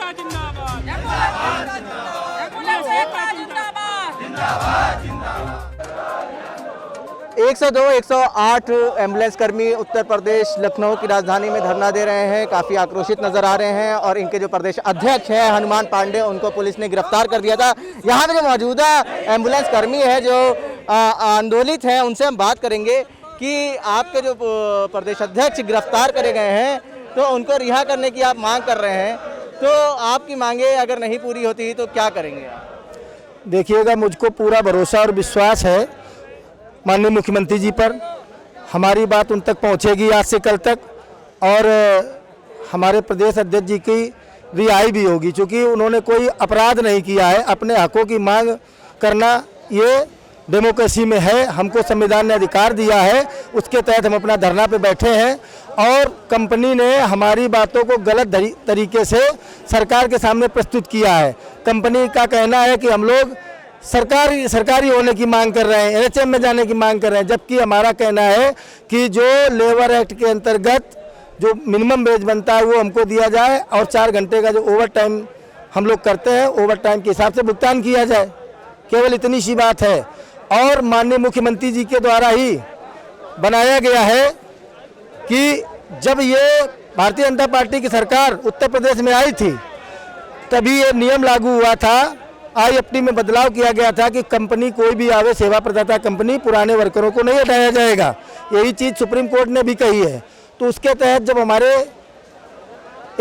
एकता जिंदाबाद। एम्बुलेंस एकता जिंदाबाद। 102, 108 एम्बुलेंस कर्मी उत्तर प्रदेश लखनऊ की राजधानी में धरना दे रहे हैं। काफ़ी आक्रोशित नजर आ रहे हैं और इनके जो प्रदेश अध्यक्ष हैं हनुमान पांडे, उनको पुलिस ने गिरफ्तार कर दिया था। यहाँ पे जो मौजूदा एम्बुलेंस कर्मी है जो आंदोलित हैं, उनसे हम बात करेंगे कि आपके जो प्रदेश अध्यक्ष गिरफ्तार करे गए हैं तो उनको रिहा करने की आप मांग कर रहे हैं, तो आपकी मांगे अगर नहीं पूरी होती तो क्या करेंगे? देखिएगा, मुझको पूरा भरोसा और विश्वास है माननीय मुख्यमंत्री जी पर। हमारी बात उन तक पहुंचेगी आज से कल तक, और हमारे प्रदेश अध्यक्ष जी की रिहाई भी होगी, क्योंकि उन्होंने कोई अपराध नहीं किया है। अपने हकों की मांग करना ये डेमोक्रेसी में है, हमको संविधान ने अधिकार दिया है, उसके तहत हम अपना धरना पे बैठे हैं। और कंपनी ने हमारी बातों को गलत तरीके से सरकार के सामने प्रस्तुत किया है। कंपनी का कहना है कि हम लोग सरकारी होने की मांग कर रहे हैं, NHM में जाने की मांग कर रहे हैं, जबकि हमारा कहना है कि जो लेबर एक्ट के अंतर्गत जो मिनिमम वेज बनता है वो हमको दिया जाए, और 4 घंटे का जो ओवर टाइम हम लोग करते हैं ओवर टाइम के हिसाब से भुगतान किया जाए। केवल इतनी सी बात है। और माननीय मुख्यमंत्री जी के द्वारा ही बनाया गया है कि जब ये भारतीय जनता पार्टी की सरकार उत्तर प्रदेश में आई थी तभी ये नियम लागू हुआ था, IFT में बदलाव किया गया था कि कंपनी कोई भी आवे, सेवा प्रदाता कंपनी, पुराने वर्करों को नहीं हटाया जाएगा। यही चीज़ सुप्रीम कोर्ट ने भी कही है। तो उसके तहत जब हमारे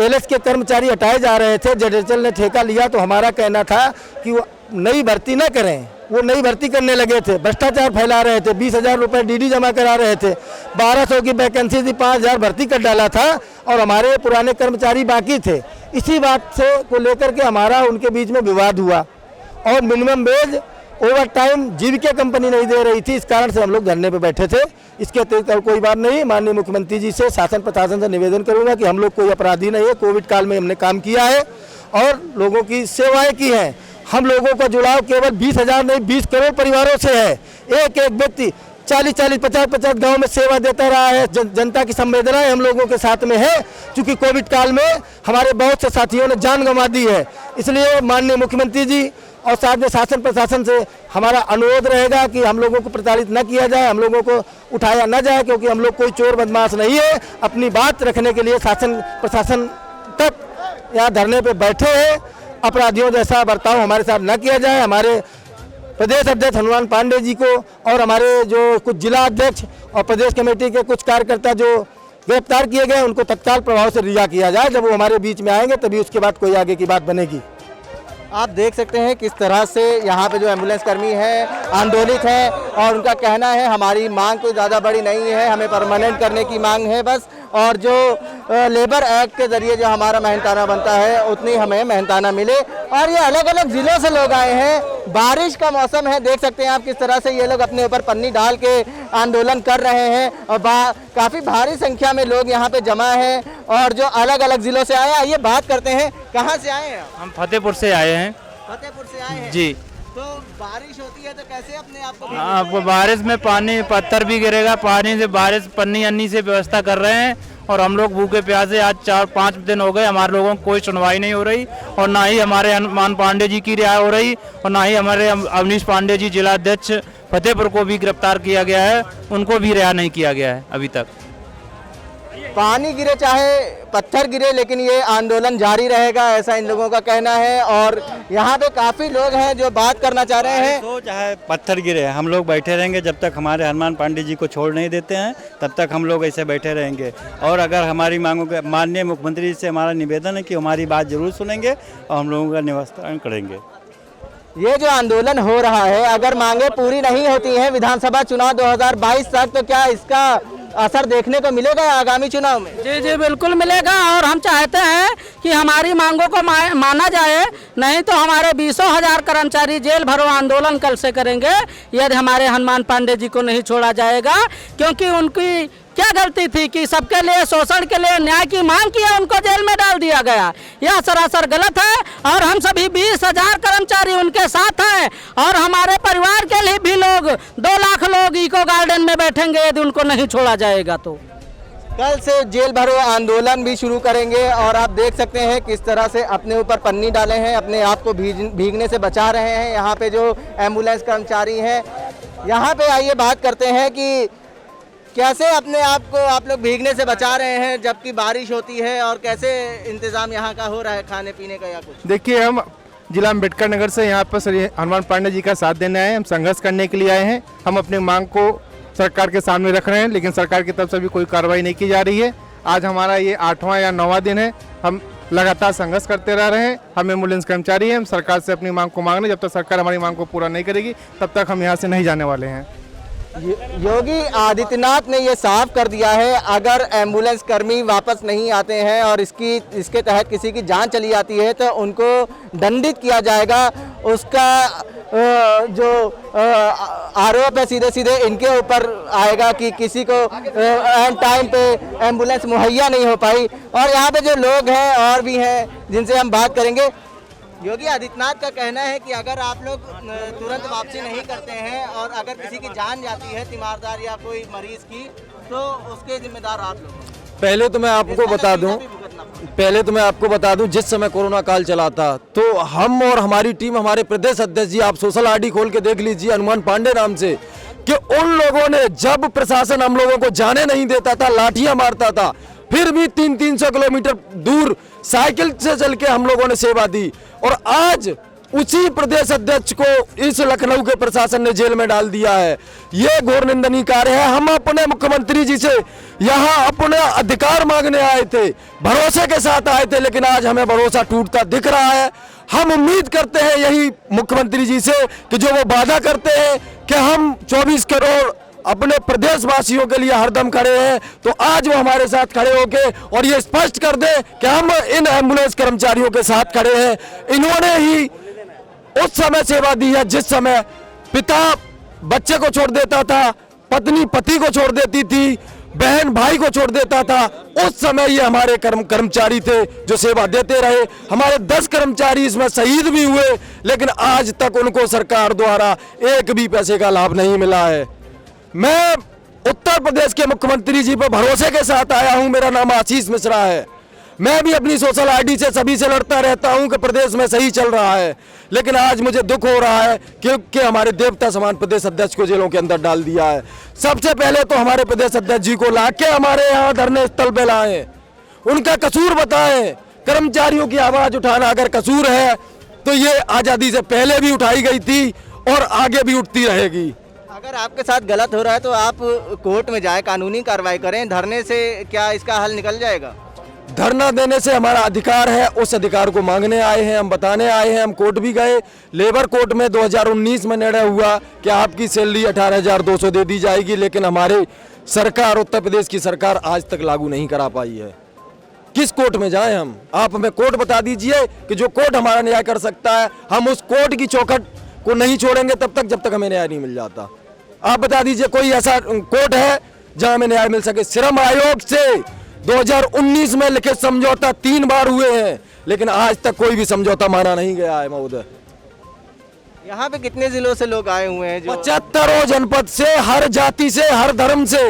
LS के कर्मचारी हटाए जा रहे थे, JSL ने ठेका लिया, तो हमारा कहना था कि वो नई भर्ती न करें। वो नई भर्ती करने लगे थे, भ्रष्टाचार फैला रहे थे, 20,000 रुपये DD जमा करा रहे थे, 1200 की वैकेंसी थी, 5,000 भर्ती कर डाला था, और हमारे पुराने कर्मचारी बाकी थे। इसी बात से को लेकर के हमारा उनके बीच में विवाद हुआ, और मिनिमम वेज ओवर टाइम जीविका कंपनी नहीं दे रही थी, इस कारण से हम लोग धरने पे बैठे थे। इसके अतिरिक्त और कोई बात नहीं। माननीय मुख्यमंत्री जी से, शासन प्रशासन से निवेदन करूंगा कि हम लोग कोई अपराधी नहीं है। कोविड काल में हमने काम किया है और लोगों की सेवाएं की हैं। हम लोगों का जुड़ाव केवल 20,000 नहीं, 20 करोड़ परिवारों से है। एक एक व्यक्ति 40-40, 50-50 गाँव में सेवा देता रहा है। जनता की संवेदनाएं हम लोगों के साथ में है, क्योंकि कोविड काल में हमारे बहुत से साथियों ने जान गंवा दी है। इसलिए माननीय मुख्यमंत्री जी और साथ में शासन प्रशासन से हमारा अनुरोध रहेगा कि हम लोगों को प्रताड़ित न किया जाए, हम लोगों को उठाया न जाए, क्योंकि हम लोग कोई चोर बदमाश नहीं है। अपनी बात रखने के लिए शासन प्रशासन तक यहाँ धरने पे बैठे हैं। अपराधियों जैसा बर्ताव हमारे साथ न किया जाए। हमारे प्रदेश अध्यक्ष हनुमान पांडे जी को और हमारे जो कुछ जिला अध्यक्ष और प्रदेश कमेटी के कुछ कार्यकर्ता जो गिरफ्तार किए गए, उनको तत्काल प्रभाव से रिहा किया जाए। जब वो हमारे बीच में आएंगे तभी उसके बाद कोई आगे की बात बनेगी। आप देख सकते हैं किस तरह से यहाँ पे जो एम्बुलेंस कर्मी हैं आंदोलित हैं, और उनका कहना है हमारी मांग कोई ज़्यादा बड़ी नहीं है, हमें परमानेंट करने की मांग है बस, और जो लेबर एक्ट के ज़रिए जो हमारा मेहनताना बनता है उतनी हमें मेहनताना मिले। और ये अलग अलग ज़िलों से लोग आए हैं, बारिश का मौसम है, देख सकते हैं आप किस तरह से ये लोग अपने ऊपर पन्नी डाल के आंदोलन कर रहे हैं, और काफ़ी भारी संख्या में लोग यहाँ पे जमा हैं और जो अलग अलग ज़िलों से आए हैं। आइए बात करते हैं, कहाँ से आए हैं? हम फतेहपुर से आए हैं। फतेहपुर से आए हैं जी। तो बारिश होती है तो कैसे अपने आप को? आपको बारिश में पानी, पत्थर भी गिरेगा, पानी से बारिश पन्नी अन्नी से व्यवस्था कर रहे हैं, और हम लोग भूखे प्यासे आज 4-5 दिन हो गए, हमारे लोगों को कोई सुनवाई नहीं हो रही, और ना ही हमारे हनुमान पांडे जी की रिहाई हो रही, और ना ही हमारे अवनीश पांडे जी जिला अध्यक्ष फतेहपुर को भी गिरफ्तार किया गया है, उनको भी रिहा नहीं किया गया है अभी तक। पानी गिरे चाहे पत्थर गिरे, लेकिन ये आंदोलन जारी रहेगा, ऐसा इन लोगों का कहना है। और यहाँ पे काफ़ी लोग हैं जो बात करना चाह रहे हैं। तो चाहे पत्थर गिरे, हम लोग बैठे रहेंगे जब तक हमारे हनुमान पांडे जी को छोड़ नहीं देते हैं, तब तक हम लोग ऐसे बैठे रहेंगे। और अगर हमारी मांगों के माननीय मुख्यमंत्री जी से हमारा निवेदन है कि हमारी बात जरूर सुनेंगे और हम लोगों का निवारण करेंगे। ये जो आंदोलन हो रहा है, अगर मांगे पूरी नहीं होती हैं विधानसभा चुनाव 2022 तक, तो क्या इसका असर देखने को मिलेगा आगामी चुनाव में? जी जी बिल्कुल मिलेगा, और हम चाहते हैं कि हमारी मांगों को माना जाए, नहीं तो हमारे 20,000 कर्मचारी जेल भरो आंदोलन कल से करेंगे यदि हमारे हनुमान पांडे जी को नहीं छोड़ा जाएगा। क्योंकि उनकी क्या गलती थी कि सबके लिए शोषण के लिए न्याय की मांग किया, उनको जेल में डाल दिया गया। यह सरासर गलत है, और हम सभी 20,000 कर्मचारी उनके साथ हैं, और हमारे परिवार के लिए भी लोग 2 लाख लोग इको गार्डन में बैठेंगे यदि उनको नहीं छोड़ा जाएगा तो। कल से जेल भरो आंदोलन भी शुरू करेंगे और आप देख सकते हैं किस तरह से अपने ऊपर पन्नी डाले हैं, अपने आप को भीगने से बचा रहे हैं। यहाँ पे जो एम्बुलेंस कर्मचारी हैं, यहाँ पे आइए बात करते हैं कि कैसे अपने आप को आप लोग भीगने से बचा रहे हैं जबकि बारिश होती है, और कैसे इंतजाम यहाँ का हो रहा है खाने पीने का या कुछ। देखिए, हम जिला अम्बेडकर नगर से यहाँ पर श्री हनुमान पांडे जी का साथ देने आए हैं। हम संघर्ष करने के लिए आए हैं। हम अपनी मांग को सरकार के सामने रख रहे हैं, लेकिन सरकार की तरफ से भी कोई कार्रवाई नहीं की जा रही है। आज हमारा ये 8वां या 9वां दिन है। हम लगातार संघर्ष करते रह रहे हैं। हम एम्बुलेंस कर्मचारी हैं। हम सरकार से अपनी मांग को मांग रहे हैं। जब तक सरकार हमारी मांग को पूरा नहीं करेगी तब तक हम यहाँ से नहीं जाने वाले हैं। योगी आदित्यनाथ ने ये साफ कर दिया है, अगर एम्बुलेंस कर्मी वापस नहीं आते हैं और इसके तहत किसी की जान चली जाती है तो उनको दंडित किया जाएगा। उसका जो आरोप है सीधे सीधे इनके ऊपर आएगा कि किसी को एंड टाइम पे एम्बुलेंस मुहैया नहीं हो पाई। और यहाँ पे जो लोग हैं और भी हैं जिनसे हम बात करेंगे। योगी आदित्यनाथ का कहना है कि अगर आप लोग तुरंत वापसी नहीं करते हैं और अगर किसी की जान जाती है, तीमारदार या कोई मरीज की, तो उसके जिम्मेदार आप लोग। पहले तो मैं आपको बता दूं जिस समय कोरोना काल चला था तो हम और हमारी टीम, हमारे प्रदेश अध्यक्ष जी, आप सोशल आईडी खोल के देख लीजिए हनुमान पांडे नाम से, कि उन लोगों ने जब प्रशासन हम लोगों को जाने नहीं देता था, लाठियां मारता था, फिर भी 300-300 किलोमीटर दूर साइकिल से चल के हम लोगों ने सेवा दी। और आज उसी प्रदेश अध्यक्ष को इस लखनऊ के प्रशासन ने जेल में डाल दिया है। ये घोर निंदनीय कार्य है। हम अपने मुख्यमंत्री जी से यहाँ अपने अधिकार मांगने आए थे, भरोसे के साथ आए थे, लेकिन आज हमें भरोसा टूटता दिख रहा है। हम उम्मीद करते हैं यही मुख्यमंत्री जी से कि जो वो वादा करते हैं कि हम 24 करोड़ अपने प्रदेशवासियों के लिए हरदम खड़े हैं, तो आज वो हमारे साथ खड़े होके और ये स्पष्ट कर दे कि हम इन एम्बुलेंस कर्मचारियों के साथ खड़े हैं। इन्होंने ही उस समय सेवा दी है जिस समय पिता बच्चे को छोड़ देता था, पत्नी पति को छोड़ देती थी, बहन भाई को छोड़ देता था। उस समय ये हमारे कर्मचारी थे जो सेवा देते रहे। हमारे 10 कर्मचारी इसमें शहीद भी हुए, लेकिन आज तक उनको सरकार द्वारा एक भी पैसे का लाभ नहीं मिला है। मैं उत्तर प्रदेश के मुख्यमंत्री जी पर भरोसे के साथ आया हूं। मेरा नाम आशीष मिश्रा है। मैं भी अपनी सोशल आईडी से सभी से लड़ता रहता हूं कि प्रदेश में सही चल रहा है, लेकिन आज मुझे दुख हो रहा है क्योंकि हमारे देवता समान प्रदेश अध्यक्ष को जेलों के अंदर डाल दिया है। सबसे पहले तो हमारे प्रदेश अध्यक्ष जी को लाके हमारे यहाँ धरने स्थल पे लाएं, उनका कसूर बताएं। कर्मचारियों की आवाज उठाना अगर कसूर है तो ये आज़ादी से पहले भी उठाई गई थी और आगे भी उठती रहेगी। अगर आपके साथ गलत हो रहा है तो आप कोर्ट में जाए, कानूनी कार्रवाई करें। धरने से क्या इसका हल निकल जाएगा? धरना देने से हमारा अधिकार है, उस अधिकार को मांगने आए हैं, हम बताने आए हैं। हम कोर्ट भी गए, लेबर कोर्ट में 2019 में निर्णय हुआ कि आपकी सैलरी 18,200 दे दी जाएगी, लेकिन हमारे सरकार, उत्तर प्रदेश की सरकार आज तक लागू नहीं करा पाई है। किस कोर्ट में जाएं हम? आप हमें कोर्ट बता दीजिए कि जो कोर्ट हमारा न्याय कर सकता है। हम उस कोर्ट की चौखट को नहीं छोड़ेंगे तब तक जब तक हमें न्याय नहीं मिल जाता। आप बता दीजिए कोई ऐसा कोर्ट है जहां हमें न्याय मिल सके? श्रम आयोग से 2019 में लिखित समझौता 3 बार हुए हैं, लेकिन आज तक कोई भी समझौता माना नहीं गया है महोदय। यहाँ पे कितने जिलों से लोग आए हुए हैं? 75 जनपद से, हर जाति से, हर धर्म से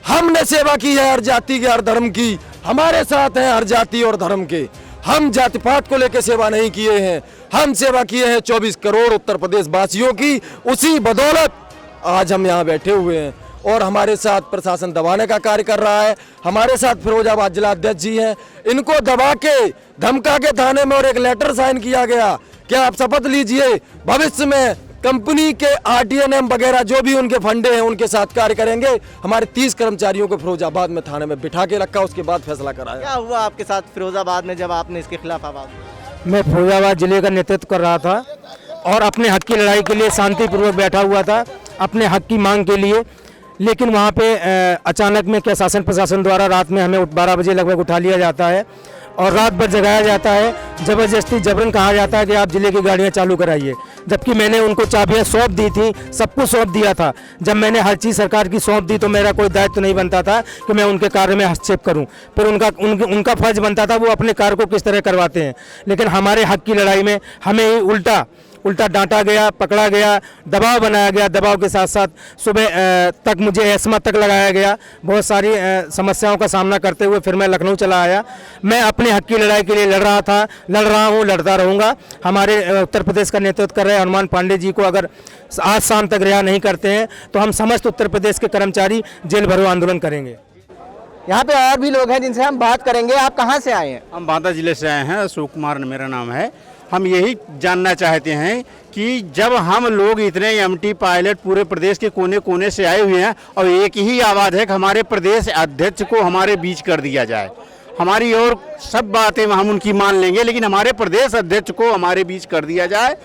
हमने सेवा की है। हर जाति के, हर धर्म की हमारे साथ है, हर जाति और धर्म के। हम जाति पात को लेकर सेवा नहीं किए हैं, हम सेवा किए हैं 24 करोड़ उत्तर प्रदेश वासियों की। उसी बदौलत आज हम यहाँ बैठे हुए हैं और हमारे साथ प्रशासन दबाने का कार्य कर रहा है। हमारे साथ फिरोजाबाद जिला अध्यक्ष जी हैं, इनको दबा के, धमका के थाने में और एक लेटर साइन किया गया कि आप शपथ लीजिए, भविष्य में कंपनी के RTNM वगैरह जो भी उनके फंडे हैं उनके साथ कार्य करेंगे। हमारे 30 कर्मचारियों को फिरोजाबाद में थाने में बिठा के रखा, उसके बाद फैसला कराया। क्या हुआ आपके साथ फिरोजाबाद में जब आपने इसके खिलाफ आवाज? मैं फिरोजाबाद जिले का नेतृत्व कर रहा था और अपने हक की लड़ाई के लिए शांतिपूर्वक बैठा हुआ था, अपने हक की मांग के लिए। लेकिन वहाँ पे अचानक में क्या शासन प्रशासन द्वारा रात में हमें 12 बजे लगभग उठा लिया जाता है और रात भर जगाया जाता है। ज़बरदस्ती जबरन कहा जाता है कि आप जिले की गाड़ियाँ चालू कराइए, जबकि मैंने उनको चाबियाँ सौंप दी थी, सब कुछ सौंप दिया था। जब मैंने हर चीज़ सरकार की सौंप दी तो मेरा कोई दायित्व नहीं बनता था कि मैं उनके कार्य में हस्तक्षेप करूं। फिर उनका फर्ज बनता था वो अपने कार्य को किस तरह करवाते हैं। लेकिन हमारे हक की लड़ाई में हमें ही उल्टा उल्टा डांटा गया, पकड़ा गया, दबाव बनाया गया। दबाव के साथ साथ सुबह तक मुझे एस्मा तक लगाया गया। बहुत सारी समस्याओं का सामना करते हुए फिर मैं लखनऊ चला आया। मैं अपने हक की लड़ाई के लिए लड़ रहा हूँ, लड़ता रहूँगा। हमारे उत्तर प्रदेश का नेतृत्व कर रहे हनुमान पांडे जी को अगर आज शाम तक रिहा नहीं करते हैं तो हम समस्त उत्तर प्रदेश के कर्मचारी जेल भरो आंदोलन करेंगे। यहाँ पे और भी लोग हैं जिनसे हम बात करेंगे। आप कहाँ से आए हैं? हम बांदा जिले से आए हैं, अशोक कुमार मेरा नाम है। हम यही जानना चाहते हैं कि जब हम लोग इतने एमटी पायलट पूरे प्रदेश के कोने कोने से आए हुए हैं और एक ही आवाज़ है कि हमारे प्रदेश अध्यक्ष को हमारे बीच कर दिया जाए। हमारी और सब बातें हम उनकी मान लेंगे, लेकिन हमारे प्रदेश अध्यक्ष को हमारे बीच कर दिया जाए।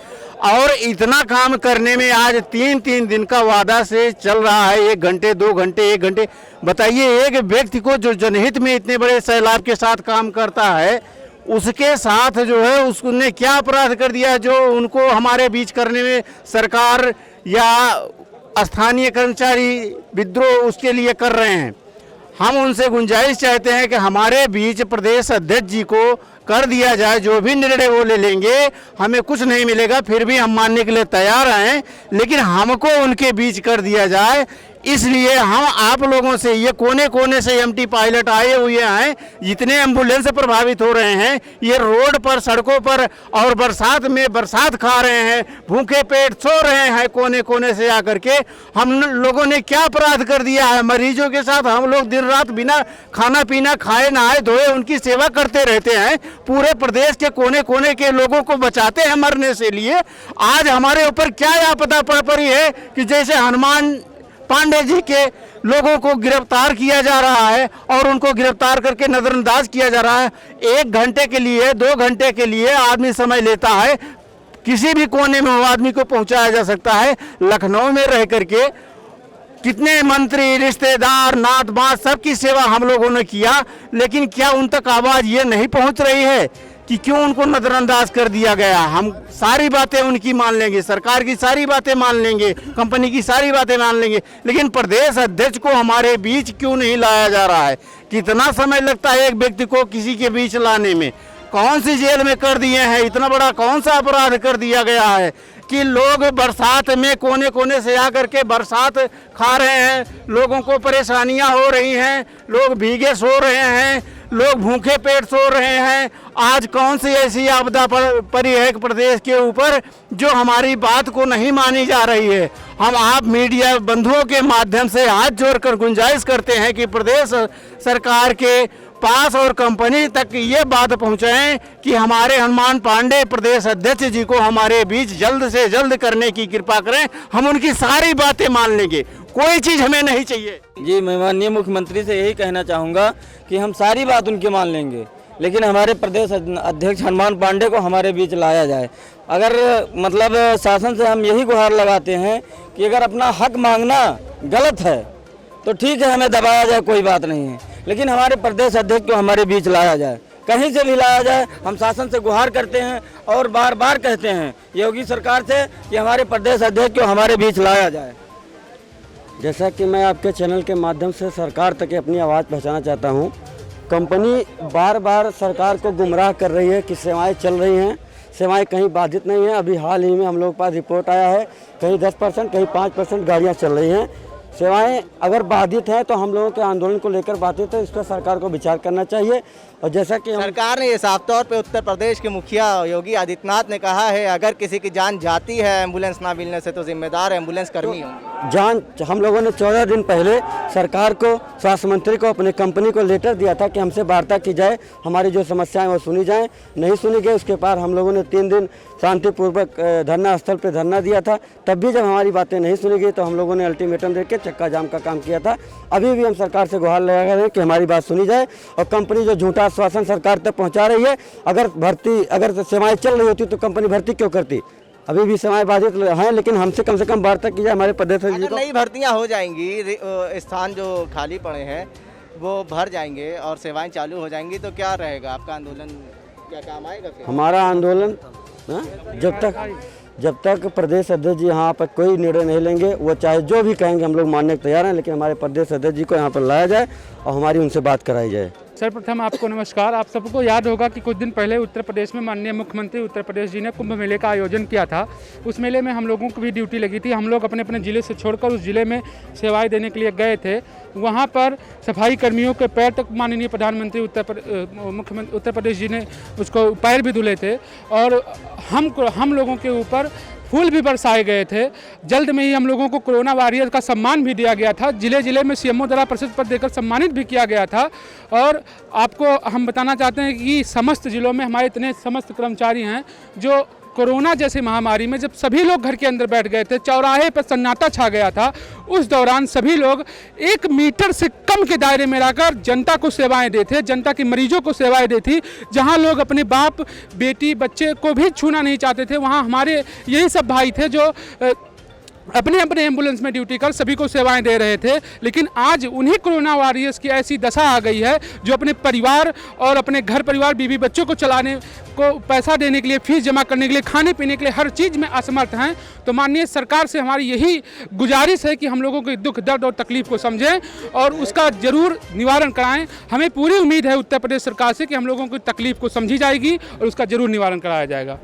और इतना काम करने में आज 3-3 दिन का वादा से चल रहा है, 1 घंटे 2 घंटे 1 घंटे। बताइए, एक व्यक्ति को जो जनहित में इतने बड़े सैलाब के साथ काम करता है, उसके साथ जो है उसने क्या अपराध कर दिया जो उनको हमारे बीच करने में सरकार या स्थानीय कर्मचारी विद्रोह उसके लिए कर रहे हैं। हम उनसे गुंजाइश चाहते हैं कि हमारे बीच प्रदेश अध्यक्ष जी को कर दिया जाए। जो भी निर्णय वो ले लेंगे, हमें कुछ नहीं मिलेगा, फिर भी हम मानने के लिए तैयार हैं, लेकिन हमको उनके बीच कर दिया जाए। इसलिए हम आप लोगों से, ये कोने कोने से एमटी पायलट आए हुए हैं, जितने एम्बुलेंस प्रभावित हो रहे हैं, ये रोड पर सड़कों पर और बरसात में बरसात खा रहे हैं, भूखे पेट सो रहे हैं कोने कोने से आकर के। हम लोगों ने क्या अपराध कर दिया है? मरीजों के साथ हम लोग दिन रात बिना खाना पीना खाए नहाए धोए उनकी सेवा करते रहते हैं। पूरे प्रदेश के कोने कोने के लोगों को बचाते हैं मरने से लिए। आज हमारे ऊपर क्या आपदा पड़ी है कि जैसे हनुमान पांडे जी के लोगों को गिरफ्तार किया जा रहा है और उनको गिरफ्तार करके नजरअंदाज किया जा रहा है। 1 घंटे के लिए 2 घंटे के लिए आदमी समय लेता है, किसी भी कोने में वो आदमी को पहुंचाया जा सकता है। लखनऊ में रह करके कितने मंत्री, रिश्तेदार, नात बात सबकी सेवा हम लोगों ने किया, लेकिन क्या उन तक आवाज़ ये नहीं पहुंच रही है कि क्यों उनको नज़रअंदाज कर दिया गया? हम सारी बातें उनकी मान लेंगे, सरकार की सारी बातें मान लेंगे, कंपनी की सारी बातें मान लेंगे, लेकिन प्रदेश अध्यक्ष को हमारे बीच क्यों नहीं लाया जा रहा है? कितना समय लगता है एक व्यक्ति को किसी के बीच लाने में? कौन सी जेल में कर दिए हैं? इतना बड़ा कौन सा अपराध कर दिया गया है कि लोग बरसात में कोने कोने से आकर के बरसात खा रहे हैं, लोगों को परेशानियां हो रही हैं, लोग भीगे सो रहे हैं, लोग भूखे पेट सो रहे हैं। आज कौन सी ऐसी आपदा पड़ी है प्रदेश के ऊपर जो हमारी बात को नहीं मानी जा रही है? हम आप मीडिया बंधुओं के माध्यम से हाथ जोड़कर गुंजाइश करते हैं कि प्रदेश सरकार के पास और कंपनी तक ये बात पहुंचाएं कि हमारे हनुमान पांडे प्रदेश अध्यक्ष जी को हमारे बीच जल्द से जल्द करने की कृपा करें। हम उनकी सारी बातें मान लेंगे, कोई चीज़ हमें नहीं चाहिए। जी, मैं माननीय मुख्यमंत्री से यही कहना चाहूँगा कि हम सारी बात उनकी मान लेंगे, लेकिन हमारे प्रदेश अध्यक्ष हनुमान पांडे को हमारे बीच लाया जाए। अगर मतलब शासन से हम यही गुहार लगाते हैं कि अगर अपना हक मांगना गलत है तो ठीक है, हमें दबाया जाए, कोई बात नहीं है, लेकिन हमारे प्रदेश अध्यक्ष को हमारे बीच लाया जाए, कहीं से भी लाया जाए। हम शासन से गुहार करते हैं और बार बार कहते हैं योगी सरकार से कि हमारे प्रदेश अध्यक्ष को हमारे बीच लाया जाए। जैसा कि मैं आपके चैनल के माध्यम से सरकार तक अपनी आवाज़ पहुंचाना चाहता हूं, कंपनी बार बार सरकार को गुमराह कर रही है कि सेवाएं चल रही हैं, सेवाएं कहीं बाधित नहीं हैं। अभी हाल ही में हम लोग के पास रिपोर्ट आया है, कहीं 10% कहीं 5% गाड़ियाँ चल रही हैं। सेवाएं अगर बाधित हैं तो हम लोगों के आंदोलन को लेकर बाधित है, इस पर सरकार को विचार करना चाहिए। और जैसा कि सरकार ने ये साफ तौर पे उत्तर प्रदेश के मुखिया योगी आदित्यनाथ ने कहा है, अगर किसी की जान जाती है एम्बुलेंस ना मिलने से तो जिम्मेदार एम्बुलेंस कर्मी होंगे। जान हम लोगों ने 14 दिन पहले सरकार को, स्वास्थ्य मंत्री को, अपनी कंपनी को लेटर दिया था कि हमसे वार्ता की जाए, हमारी जो समस्याएं वो सुनी जाएं। नहीं सुनी गई। उसके बाद हम लोगों ने 3 दिन शांतिपूर्वक धरना स्थल पर धरना दिया था। तब भी जब हमारी बातें नहीं सुनी गई तो हम लोगों ने अल्टीमेटम देकर चक्का जाम का काम किया था। अभी भी हम सरकार से गुहार लगा रहे हैं कि हमारी बात सुनी जाए और कंपनी जो झूठा आश्वासन सरकार तक पहुंचा रही है, अगर सेवाएं चल रही होती तो कंपनी भर्ती क्यों करती? अभी भी सेवाएं बाधित हैं, लेकिन हमसे कम से कम वार्ता की जाए हमारे प्रदेश में। नई भर्तियां हो जाएंगी, स्थान जो खाली पड़े हैं वो भर जाएंगे और सेवाएं चालू हो जाएंगी तो क्या रहेगा? आपका आंदोलन क्या काम आएगा फिर? हमारा आंदोलन जब तक प्रदेश अध्यक्ष जी यहाँ पर कोई निर्णय नहीं लेंगे, वो चाहे जो भी कहेंगे हम लोग मानने को तैयार हैं, लेकिन हमारे प्रदेश अध्यक्ष जी को यहाँ पर लाया जाए और हमारी उनसे बात कराई जाए। सर्वप्रथम आपको नमस्कार। आप सबको याद होगा कि कुछ दिन पहले उत्तर प्रदेश में माननीय मुख्यमंत्री उत्तर प्रदेश जी ने कुंभ मेले का आयोजन किया था। उस मेले में हम लोगों को भी ड्यूटी लगी थी। हम लोग अपने अपने ज़िले से छोड़कर उस ज़िले में सेवाएं देने के लिए गए थे। वहाँ पर सफाई कर्मियों के पैर तक माननीय प्रधानमंत्री मुख्यमंत्री उत्तर प्रदेश जी ने उसको पैर भी धुले थे और हम लोगों के ऊपर फूल भी बरसाए गए थे। जल्द में ही हम लोगों को कोरोना वॉरियर का सम्मान भी दिया गया था। ज़िले ज़िले में सीएमओ द्वारा प्रशस्ति पत्र देकर सम्मानित भी किया गया था। और आपको हम बताना चाहते हैं कि समस्त ज़िलों में हमारे इतने समस्त कर्मचारी हैं जो कोरोना जैसी महामारी में जब सभी लोग घर के अंदर बैठ गए थे, चौराहे पर सन्नाटा छा गया था, उस दौरान सभी लोग 1 मीटर से कम के दायरे में रहकर जनता को सेवाएं देते, जनता के मरीजों को सेवाएं देती। जहां लोग अपने बाप बेटी बच्चे को भी छूना नहीं चाहते थे, वहां हमारे यही सब भाई थे जो अपने अपने एम्बुलेंस में ड्यूटी कर सभी को सेवाएं दे रहे थे। लेकिन आज उन्हीं कोरोना वॉरियर्स की ऐसी दशा आ गई है जो अपने परिवार और अपने घर परिवार बीवी बच्चों को चलाने को पैसा देने के लिए, फीस जमा करने के लिए, खाने पीने के लिए हर चीज़ में असमर्थ हैं। तो माननीय सरकार से हमारी यही गुजारिश है कि हम लोगों के दुख दर्द और तकलीफ को समझें और उसका ज़रूर निवारण कराएं। हमें पूरी उम्मीद है उत्तर प्रदेश सरकार से कि हम लोगों की तकलीफ को समझी जाएगी और उसका ज़रूर निवारण कराया जाएगा।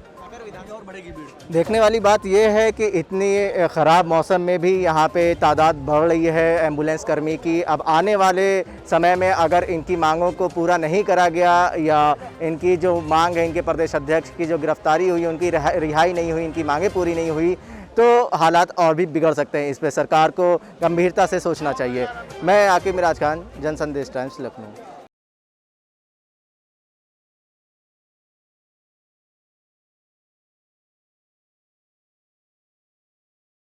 देखने वाली बात यह है कि इतनी ख़राब मौसम में भी यहाँ पे तादाद बढ़ रही है एम्बुलेंस कर्मी की। अब आने वाले समय में अगर इनकी मांगों को पूरा नहीं करा गया या इनकी जो मांग है, इनके प्रदेश अध्यक्ष की जो गिरफ्तारी हुई, उनकी रिहाई नहीं हुई, इनकी मांगें पूरी नहीं हुई तो हालात और भी बिगड़ सकते हैं। इस पर सरकार को गंभीरता से सोचना चाहिए। मैं आकिब मिराज खान, जन संदेश टाइम्स, लखनऊ।